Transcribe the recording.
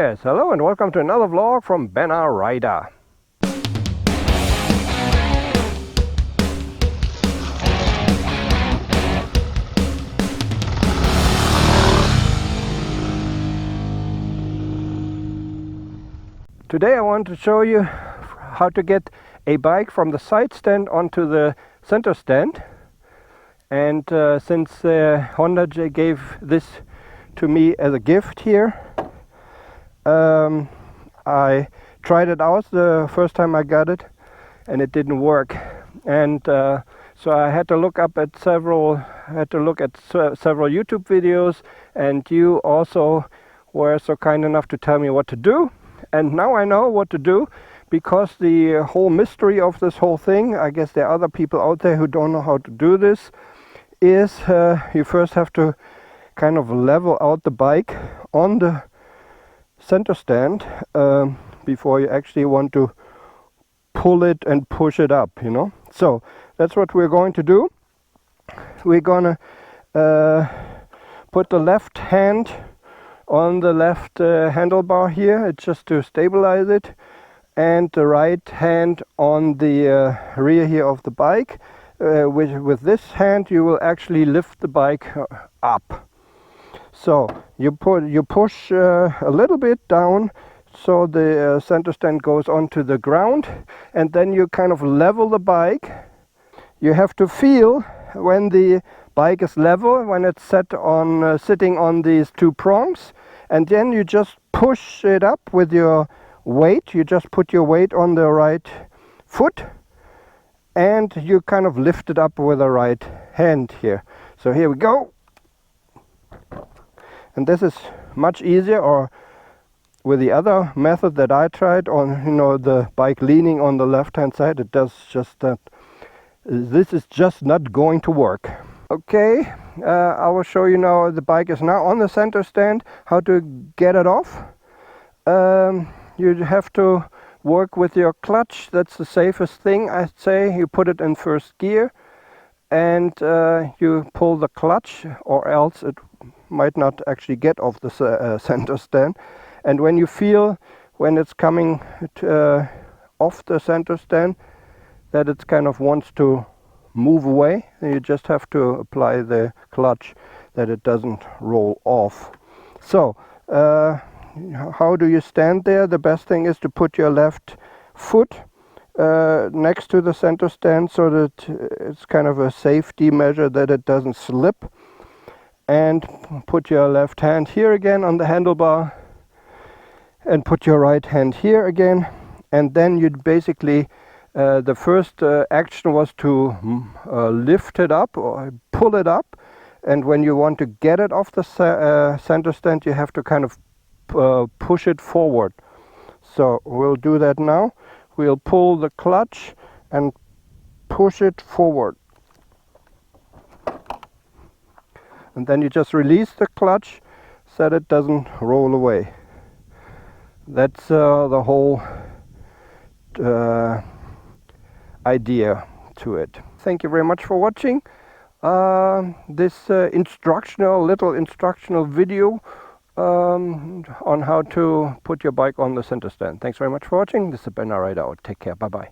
Yes, hello and welcome to another vlog from Ben R. Rider. Today I want to show you how to get a bike from the side stand onto the center stand. And since Honda gave this to me as a gift here, I tried it out the first time I got it and it didn't work. And so I had to look at several YouTube videos, and you also were so kind enough to tell me what to do. And now I know what to do, because the whole mystery of this whole thing, I guess there are other people out there who don't know how to do this, is you first have to kind of level out the bike on the center stand before you actually want to pull it and push it up, you know. So that's what we're going to do. We're gonna put the left hand on the left handlebar here, it's just to stabilize it, and the right hand on the rear here of the bike. With this hand you will actually lift the bike up. So you push a little bit down so the center stand goes onto the ground, and then you kind of level the bike. You have to feel when the bike is level, when it's set on sitting on these two prongs, and then you just push it up with your weight. You just put your weight on the right foot and you kind of lift it up with the right hand here. So here we go. And this is much easier, or with the other method that I tried on, you know, the bike leaning on the left hand side, it does just that. This is just not going to work. Okay, I will show you now. The bike is now on the center stand, how to get it off. You have to work with your clutch. That's the safest thing, I'd say. You put it in first gear and you pull the clutch, or else it might not actually get off the center stand. And when you feel, when it's coming off the center stand, that it kind of wants to move away, you just have to apply the clutch that it doesn't roll off. So how do you stand there? The best thing is to put your left foot next to the center stand, so that it's kind of a safety measure that it doesn't slip. And put your left hand here again on the handlebar, and put your right hand here again. And then you'd basically the first action was to lift it up or pull it up, and when you want to get it off the center stand, you have to kind of push it forward. So we'll do that now. We'll pull the clutch and push it forward, and then you just release the clutch so that it doesn't roll away. That's the whole idea to it. Thank you very much for watching this little instructional video on how to put your bike on the center stand. Thanks very much for watching. This is Ben R. Rider out. Take care. Bye bye.